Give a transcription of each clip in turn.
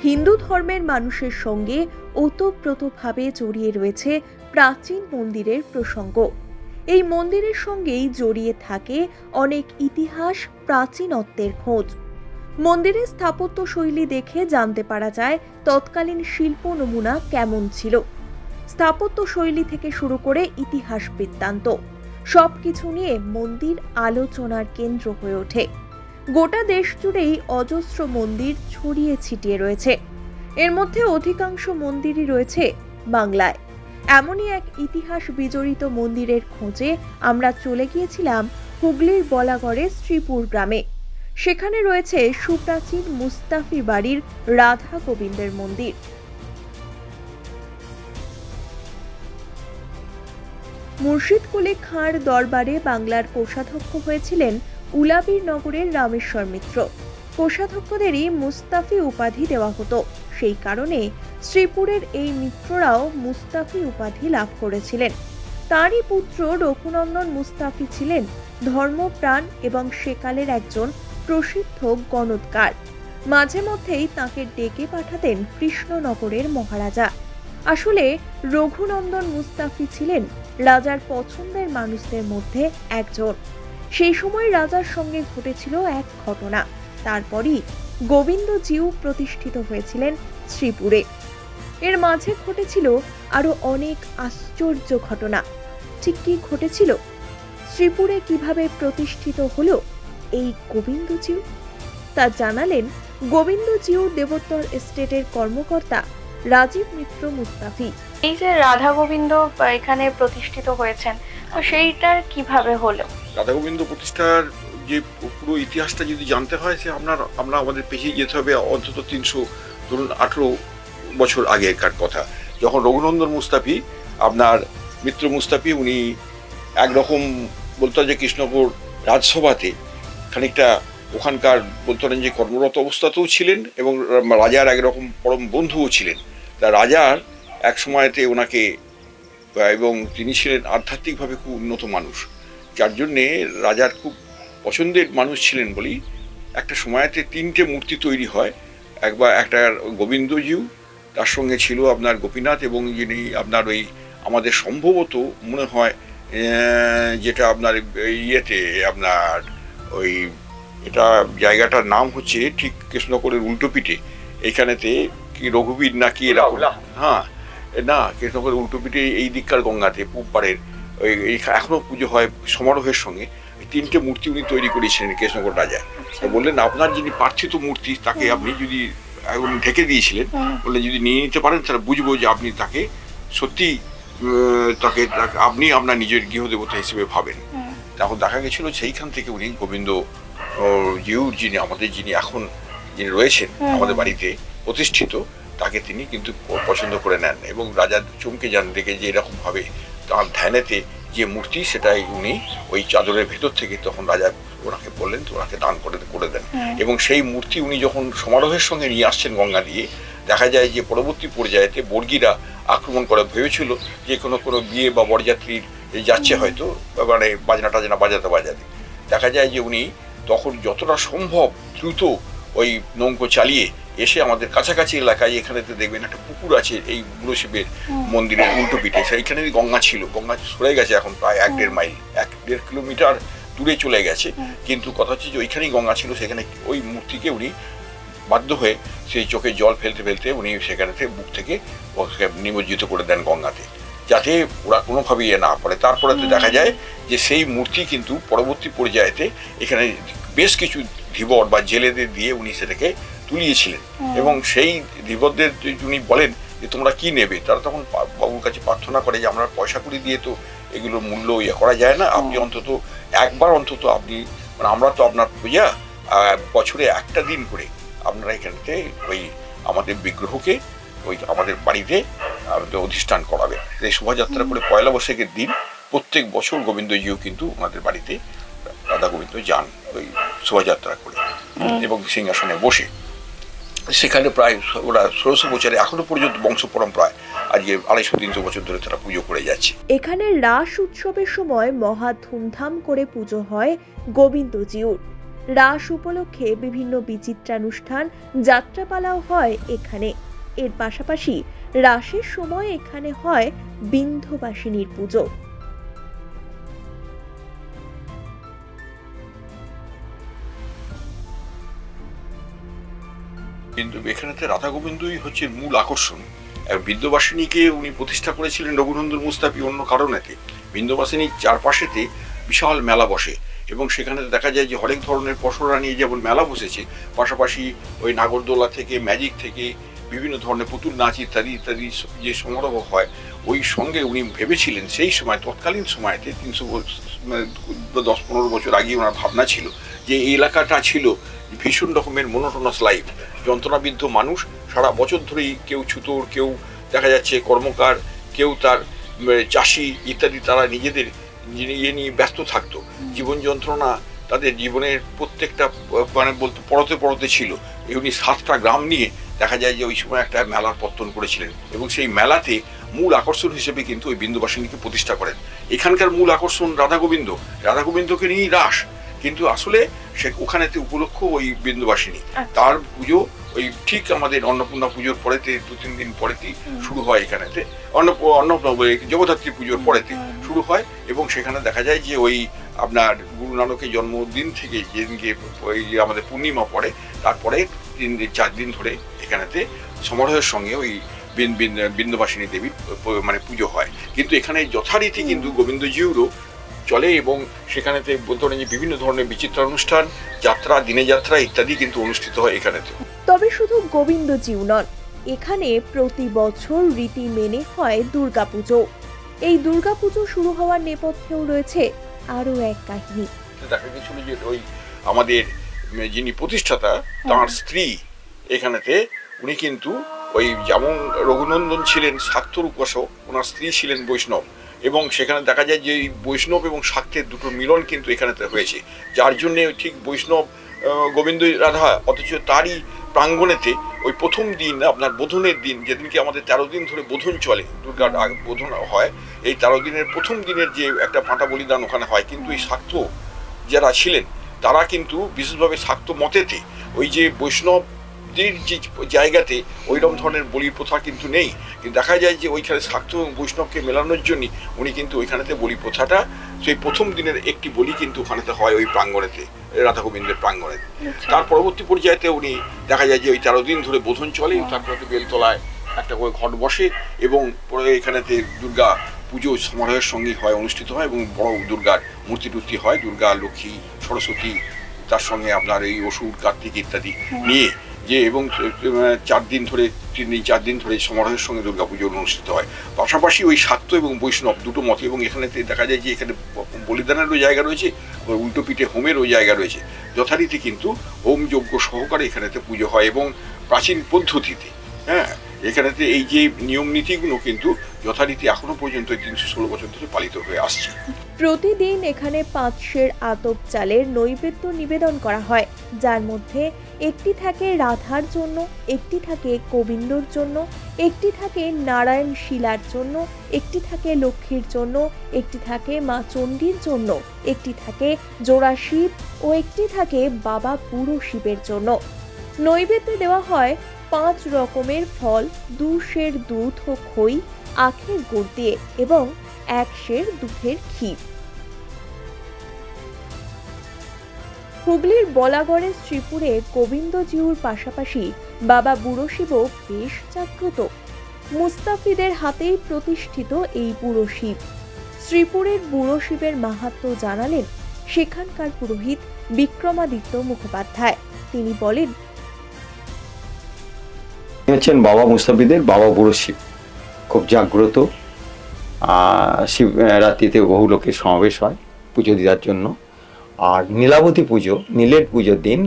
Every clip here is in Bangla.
হিন্দু ধর্মের মানুষের সঙ্গে ওতপ্রোতভাবে জড়িয়ে রয়েছে প্রাচীন মন্দিরের প্রসঙ্গ। এই মন্দিরের সঙ্গেই জড়িয়ে থাকে অনেক ইতিহাস, প্রাচীনত্বের খোঁজ। মন্দিরের স্থাপত্য শৈলী দেখে জানতে পারা যায় তৎকালীন শিল্প নমুনা কেমন ছিল। স্থাপত্য শৈলী থেকে শুরু করে ইতিহাস বৃত্তান্ত সবকিছু নিয়ে মন্দির আলোচনার কেন্দ্র হয়ে ওঠে। গোটা দেশ জুড়েই অজস্র মন্দির ছড়িয়ে ছিটিয়ে রয়েছে। এর মধ্যে অধিকাংশ মন্দিরই রয়েছে বাংলায়। এমনই এক ইতিহাস বিজড়িত মন্দিরের খোঁজে আমরা চলে গিয়েছিলাম হুগলির বলাগড়ের শ্রীপুর গ্রামে। সেখানে রয়েছে সুপ্রাচীন মুস্তাফি বাড়ির রাধা গোবিন্দের মন্দির। মুর্শিদ কুলি খাঁর দরবারে বাংলার কোষাধ্যক্ষ হয়েছিলেন উলাবির নগরের রামেশ্বর মিত্র। কোষাধ্যক্ষদেরই মুস্তাফি উপাধি দেওয়া হতো। সেই কারণে শ্রীপুরের এই মিত্ররাও মুস্তাফি উপাধি লাভ করেছিলেন। তারই পুত্র রঘুনন্দন মুস্তাফি ছিলেন ধর্মপ্রাণ এবং সেকালের একজন প্রসিদ্ধ গণৎকার। মাঝে মধ্যেই তাকে ডেকে পাঠাতেন কৃষ্ণনগরের মহারাজা। আসলে রঘুনন্দন মুস্তাফি ছিলেন রাজার পছন্দের মানুষদের মধ্যে একজন। সেই সময় রাজার সঙ্গে ঘটেছিল এক ঘটনা। তারপরই গোবিন্দজিউ প্রতিষ্ঠিত হয়েছিলেন শ্রীপুরে। এর মাঝে ঘটেছিল আরো অনেক আশ্চর্য ঘটনা। ঠিক কি ঘটেছিল? শ্রীপুরে কিভাবে প্রতিষ্ঠিত হলো এই গোবিন্দজিউ, তা জানালেন গোবিন্দজিউ দেবোত্তর এস্টেটের কর্মকর্তা রাজীব মিত্র মুস্তাফি। এই যে রাধা গোবিন্দ এখানে প্রতিষ্ঠিত হয়েছেন, তো সেইটার কিভাবে হলো? রাধা গোবিন্দ প্রতিষ্ঠার যে পুরো ইতিহাসটা যদি জানতে হয়, সে আমরা আমাদের পেছিয়ে যেতে হবে অন্তত 318 বছর আগেকার কথা। যখন রঘুনন্দন মুস্তাফি, আপনার মিত্র মুস্তাফি, উনি একরকম বলতে যে কৃষ্ণপুর রাজসভাতে খানিকটা ওখানকার বলতে পারেন যে কর্মরত অবস্থাতেও ছিলেন এবং রাজার একরকম পরম বন্ধুও ছিলেন। তা রাজার এক সময়তে ওনাকে, এবং তিনি ছিলেন আধ্যাত্মিকভাবে খুব উন্নত মানুষ, যার জন্যে রাজার খুব পছন্দের মানুষ ছিলেন বলেই একটা সময়তে 3টে মূর্তি তৈরি হয়। একবার একটা গোবিন্দজিউ, তার সঙ্গে ছিল আপনার গোপীনাথ, এবং যিনি আপনার ওই আমাদের সম্ভবত মনে হয় যেটা আপনার ইয়েতে আপনার ওই এটা জায়গাটার নাম হচ্ছে ঠিক কৃষ্ণনগরের উল্টোপিঠে, এইখানেতে কি রঘুবীর নাকি এরকম, হ্যাঁ না কৃষ্ণনগরের উল্টোপিঠে এই দিককার গঙ্গাতে পূব পাড়ের ওই এখনো পুজো হয় সমারোহের সঙ্গে। 3টে মূর্তি উনি তৈরি করেছিলেন কৃষ্ণনগর রাজা। তো বললেন আপনার যিনি প্রার্থিত মূর্তি তাকে আপনি যদি ঢেকে দিয়েছিলেন, বললেন যদি নিয়ে নিতে পারেন তাহলে বুঝবো যে আপনি তাকে সত্যি তাকে আপনি আপনার নিজের গৃহদেবতা হিসেবে ভাবেন। তখন দেখা গেছিল সেইখান থেকে উনি গোবিন্দ জিউর যিনি এখন রয়েছেন আমাদের বাড়িতে প্রতিষ্ঠিত, তাকে তিনি কিন্তু পছন্দ করে নেন এবং রাজা চমকে যান দেখে যে এরকম ভাবে তার ধ্যানেতে যে মূর্তি সেটাই উনি ওই চাদরের ভেতর থেকে তখন রাজা ওনাকে বললেন তো ওনাকে দান করে দেন। এবং সেই মূর্তি উনি যখন সমারোহের সঙ্গে নিয়ে আসছেন গঙ্গা দিয়ে, দেখা যায় যে পরবর্তী পর্যায়েতে বর্গীরা আক্রমণ করে ভেবেছিল যে কোনো বিয়ে বা বরযাত্রীর যাচ্ছে হয়তো, মানে বাজনা টাজনা বাজাতে দেখা যায় যে উনি তখন যতটা সম্ভব দ্রুত ওই নৌকো চালিয়ে এসে আমাদের কাছাকাছি এলাকায়, এখানেতে দেখবেন একটা পুকুর আছে এই বুড়ো শিবের মন্দিরের উল্টো পিঠে, সেইখানে গঙ্গা ছিল। গঙ্গা সরে গেছে এখন প্রায় 1-1.5 মাইল, 1-1.5 কিলোমিটার দূরে চলে গেছে, কিন্তু কথা হচ্ছে যে ওইখানেই গঙ্গা ছিল। সেখানে ওই মূর্তিকে উনি বাধ্য হয়ে সেই চোখে জল ফেলতে ফেলতে উনি সেখানেতে বুক থেকে নিমজ্জিত করে দেন গঙ্গাতে, যাতে ওরা কোনোভাবেই না পড়ে। তারপরে দেখা যায় যে সেই মূর্তি কিন্তু পরবর্তী পর্যায়েতে এখানে বেশ কিছু ধীবর বা জেলেদের দিয়ে উনি সেটাকে তুলিয়েছিলেন। এবং সেই ধীবরদের উনি বলেন যে তোমরা কি নেবে, তারা তখন বাবুর কাছে প্রার্থনা করে যে আমরা পয়সা করি দিয়ে তো এগুলোর মূল্য করা যায় না, আপনি অন্তত একবার অন্তত আপনি, মানে আমরা তো আপনার পূজা বছরে একটা দিন করে আপনারা এখানেতে ওই আমাদের বিগ্রহকে ওই আমাদের বাড়িতে অধিষ্ঠান করাবে। এই শোভাযাত্রা করে পয়লা বৈশাখের দিন প্রত্যেক বছর গোবিন্দজিউ কিন্তু আমাদের বাড়িতে রাধা গোবিন্দ যান ওই শোভাযাত্রা করে এবং সিংহাসনে বসে। সেখানে প্রায় ওরা 1600 বছরে এখনো পর্যন্ত বংশ পরম্পরায় আজকে 250-300 বছর ধরে তারা পুজো করে যাচ্ছে। এখানে রাস উৎসবের সময় মহা ধুমধাম করে পুজো হয় গোবিন্দজিউর। রাস উপলক্ষে বিভিন্ন বিচিত্রানুষ্ঠান, যাত্রাপালাও হয় এখানে। এর পাশাপাশি রাসের সময় এখানে হয় বিন্ধবাসিনীর পুজো। কিন্তু এখানেতে রাধা গোবিন্দই হচ্ছে মূল আকর্ষণ। বিন্দবাসিনীকে উনি প্রতিষ্ঠা করেছিলেন রঘুনন্দন মুস্তাফি অন্য কারণেতে। বিন্দবাসিনীর চারপাশেতে বিশাল মেলা বসে এবং সেখানে দেখা যায় যে হরেক ধরনের পসরা নিয়ে যেমন মেলা বসেছে, পাশাপাশি ওই নাগরদোলা থেকে, ম্যাজিক থেকে, বিভিন্ন ধরনের পুতুল নাচ ইত্যাদি ইত্যাদি যে সমারোহ হয়, ওই সঙ্গে উনি ভেবেছিলেন সেই সময় তৎকালীন সময়তে 310-15 বছর আগে ওনার ভাবনা ছিল যে এই এলাকাটা ছিল ভীষণ রকমের মোনোটোনাস লাইফ, যন্ত্রণাবিদ্ধ মানুষ সারা বছর ধরেই, কেউ ছুতোর, কেউ দেখা যাচ্ছে কর্মকার, কেউ তার চাষি ইত্যাদি, তারা নিজেদের ইয়ে নিয়ে ব্যস্ত থাকতো। জীবন যন্ত্রণা তাদের জীবনের প্রত্যেকটা মানে বলতে পরতে পরতে ছিল। উনি 7টা গ্রাম নিয়ে দেখা যায় যে ওই সময় একটা মেলার পত্তন করেছিলেন এবং সেই মেলাতে মূল আকর্ষণ হিসেবে কিন্তু ওই বিন্দুবাসিনীকে প্রতিষ্ঠা করেন। এখানকার মূল আকর্ষণ রাধা গোবিন্দকে নিয়েই রাস, কিন্তু আসলে সে ওখানেতে উপলক্ষ ওই বিন্দুবাসিনী। তার পুজো ওই ঠিক আমাদের অন্নপূর্ণা পুজোর পরেতে 2-3 দিন পরেতেই শুরু হয় এখানেতে, জগদ্ধাত্রী পুজোর পরেতে শুরু হয় এবং সেখানে দেখা যায় যে ওই আপনার গুরু নানকের জন্মদিন থেকে যেদিনকে ওই আমাদের পূর্ণিমা পড়ে তারপরে 4 দিন ধরে এখানেতে সমারোহের সঙ্গে ওই বিন্দুবাসিনী দেবীর মানে পুজো হয়। কিন্তু এখানে যথারীতি কিন্তু গোবিন্দজিউরও চলে এবং সেখানেতে বলতে পারেন যে বিভিন্ন ধরনের বিচিত্রানুষ্ঠান, যাত্রা, দিনে যাত্রা ইত্যাদি কিন্তু অনুষ্ঠিত হয় এখানেতে। তবে শুধু গোবিন্দজিউ নন, এখানে প্রতি বছর রীতি মেনে হয় দুর্গাপুজো। এই দুর্গাপুজো শুরু হওয়ার নেপথ্যেও রয়েছে আরো এক কাহিনী। দেখা গেছিল যে ওই আমাদের যিনি প্রতিষ্ঠাতা তাঁর স্ত্রী এখানেতে, উনি কিন্তু ওই যেমন রঘুনন্দন ছিলেন শাক্তর উপাসক, ওনার স্ত্রী ছিলেন বৈষ্ণব এবং সেখানে দেখা যায় যে বৈষ্ণব এবং শাক্তের দুটো মিলন কিন্তু এখানেতে হয়েছে, যার জন্যে ঠিক বৈষ্ণব গোবিন্দ রাধা, অথচ তারই প্রাঙ্গণেতে ওই প্রথম দিন আপনার বোধনের দিন, যেদিনকে আমাদের 13 দিন ধরে বোধন চলে, দুর্গার বোধন হয়, এই 13 দিনের প্রথম দিনের যে একটা পাঁটা বলিদান ওখানে হয়, কিন্তু এই শাক্ত যারা ছিলেন তারা কিন্তু বিশেষভাবে শাক্ত মতেতে ওই যে বৈষ্ণবদের যে জায়গাতে ওইরকম ধরনের বলির প্রথা কিন্তু নেই, কিন্তু দেখা যায় যে ওইখানে শাক্ত এবং বৈষ্ণবকে মেলানোর জন্য উনি কিন্তু ওইখানেতে বলি প্রথাটা, সেই প্রথম দিনের একটি বলি কিন্তু ওখানেতে হয় ওই প্রাঙ্গণেতে, রাধা গোবিন্দের প্রাঙ্গণে। তার পরবর্তী পর্যায়েতে উনি দেখা যায় যে ওই 13 দিন ধরে বোধন চলে, তারপরে বেলতলায় একটা করে ঘট বসে এবং পরে এখানেতে দুর্গা পুজো সমারোহের সঙ্গে হয়, অনুষ্ঠিত হয় এবং বড় দুর্গার মূর্তি টুর্তি হয়, দুর্গা, লক্ষ্মী, সরস্বতী, তার সঙ্গে আপনার এই অসুর, কার্তিক ইত্যাদি নিয়ে যে, এবং 4 দিন ধরে 3-4 দিন ধরে সমারোহের সঙ্গে দুর্গা পুজো অনুষ্ঠিত হয়। পাশাপাশি ওই শাক্ত এবং বৈষ্ণব দুটো মত, এবং এখানে দেখা যায় যে এখানে বলিদানেরও জায়গা রয়েছে, উল্টো পিঠে হোমেরও জায়গা রয়েছে, যথারীতি কিন্তু হোম যজ্ঞ সহকারে এখানেতে পুজো হয় এবং প্রাচীন পদ্ধতিতে। হ্যাঁ, এখানেতে এই যে নিয়ম নীতিগুলো কিন্তু যথারীতি এখনো পর্যন্ত 316 বছর ধরে পালিত হয়ে আসছে। প্রতিদিন এখানে 5 সের আতপ চালের নৈবেদ্য নিবেদন করা হয়, যার মধ্যে একটি থাকে রাধার জন্য, একটি থাকে গোবিন্দর জন্য, একটি থাকে নারায়ণ শিলার জন্য, একটি থাকে লক্ষ্মীর জন্য, একটি থাকে মা চণ্ডীর জন্য, একটি থাকে জোড়া শিব ও একটি থাকে বাবা বুড়ো শিবের জন্য। নৈবেদ্যে দেওয়া হয় 5 রকমের ফল, 2 সের দুধ ও খই আখের গুড় দিয়ে এবং 1 সের দুধের ক্ষীর। হুগলির বলাগড়ের শ্রীপুরে গোবিন্দজিউর পাশাপাশি বাবা বুড়ো শিবও বেশ জাগ্রত। মুস্তাফিদের হাতেই প্রতিষ্ঠিত এই বুড়ো শিব। শ্রীপুরের বুড়ো শিবের মাহাত্ম্য জানালেন সেখানকার পুরোহিত বিক্রমাদিত্য মুখোপাধ্যায়। তিনি বলেন, হচ্ছেন বাবা মুস্তাফিদের বাবা বুড়ো শিব, খুব জাগ্রত। শিব রাত্রিতে বহু লোকের সমাবেশ হয় পুজো দেওয়ার জন্য। আর নীলাবতী পুজো, নীলের পুজোর দিন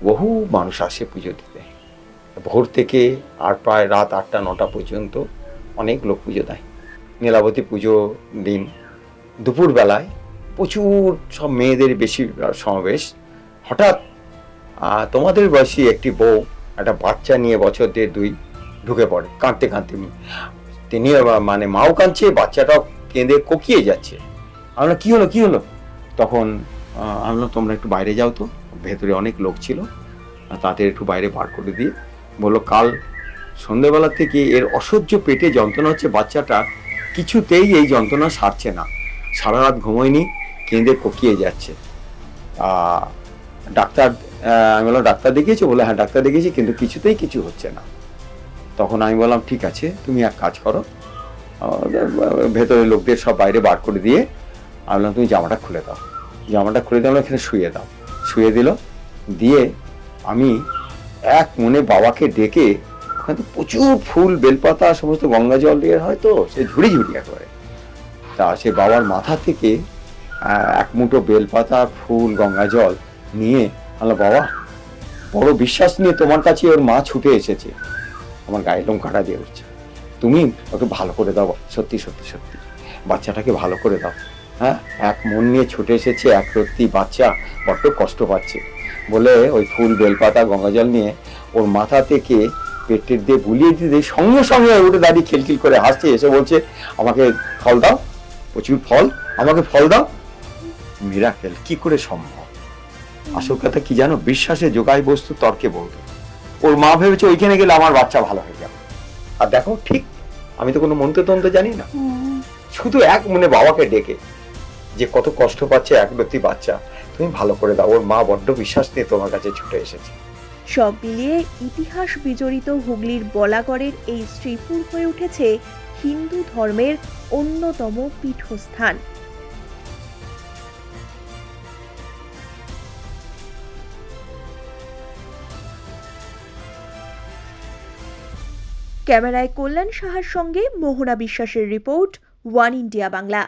বহু মানুষ আসে পুজো দিতে, ভোর থেকে আর প্রায় রাত 8টা-9টা পর্যন্ত অনেক লোক পুজো দেয়। নীলাবতী পুজো দিন দুপুরবেলায় প্রচুর সব মেয়েদের বেশি সমাবেশ। হঠাৎ তোমাদের বয়সী একটি বউ একটা বাচ্চা নিয়ে, বছর 1.5-2 ঢুকে পড়ে কাঁদতে কাঁদতে। তিনি মানে মাও কাঁদছে, বাচ্চাটাও কেঁদে কোকিয়ে যাচ্ছে। আমরা কি হলো, তখন আমি বললাম তোমরা একটু বাইরে যাও তো। ভেতরে অনেক লোক ছিল, আর তাদের একটু বাইরে বার করে দিয়ে বললো কাল সন্ধ্যেবেলা থেকে এর অসহ্য পেটে যন্ত্রণা হচ্ছে, বাচ্চাটা কিছুতেই এই যন্ত্রণা সারছে না, সারা রাত ঘুমোয়নি, কেঁদে কোকিয়ে যাচ্ছে। ডাক্তার, আমি বললাম ডাক্তার দেখিয়েছো? বলে হ্যাঁ ডাক্তার দেখিয়েছি, কিন্তু কিছুতেই কিছু হচ্ছে না। তখন আমি বললাম ঠিক আছে, তুমি এক কাজ করো, ভেতরের লোকদের সব বাইরে বার করে দিয়ে আমি বললাম তুমি জামাটা খুলে দাও, জামাটা খুলে দিলাম, এখানে শুয়ে দাও। শুয়ে দিল, দিয়ে আমি এক মনে বাবাকে ডেকে, ওখানে তো প্রচুর ফুল বেলপাতা সমস্ত গঙ্গা জল দিয়ে হয়তো সে ঝুড়ি ঝুড়ি একেবারে, তা সে বাবার মাথা থেকে এক মুঠো বেলপাতা ফুল গঙ্গা জল নিয়ে বললাম বাবা বড় বিশ্বাস নিয়ে তোমার কাছে ওর মা ছুটে এসেছে। আমার গায়ে লোম কাটা দিয়ে উঠছে, তুমি ওকে ভালো করে দাও, সত্যি সত্যি সত্যি বাচ্চাটাকে ভালো করে দাও। হ্যাঁ, এক মন নিয়ে ছুটে এসেছে, এক সত্যি বাচ্চা বড্ড কষ্ট পাচ্ছে বলে ওই ফুল বেলপাতা গঙ্গা জল নিয়ে ওর মাথা থেকে পেটের দিয়ে বুলিয়ে দিতে সঙ্গে সঙ্গে উঠে দাঁড়িয়ে খিলখিল করে হাসছে, এসে বলছে আমাকে ফল দাও, প্রচুর ফল, আমাকে ফল দাও। মিরাকেল কি করে সম্ভব? আসল কথা কি জানো, বিশ্বাসে যোগায় বস্তু তর্কে বলতো। ওর মা ভেবেছে ওইখানে গেলে আমার বাচ্চা ভালো হয়ে যাবে, আর দেখো ঠিক, আমি তো কোনো মন্ত্রতন্ত্র জানি না, শুধু এক মনে বাবাকে ডেকে যে কত কষ্ট পাচ্ছে এক ব্যক্তি বাচ্চা, তুমি ভালো করে দাও, ওর মা বড্ড বিশ্বাস নিয়ে তোমার কাছে ছুটে এসেছে। সব মিলিয়ে ইতিহাস বিজড়িত হুগলির বলাগড়ের এই শ্রীপুর হয়ে উঠেছে হিন্দু ধর্মের অন্যতম পীঠস্থান। ক্যামেরায় কল্যাণ সাহার সঙ্গে মোহনা বিশ্বাসের রিপোর্ট, ওয়ান ইন্ডিয়া বাংলা।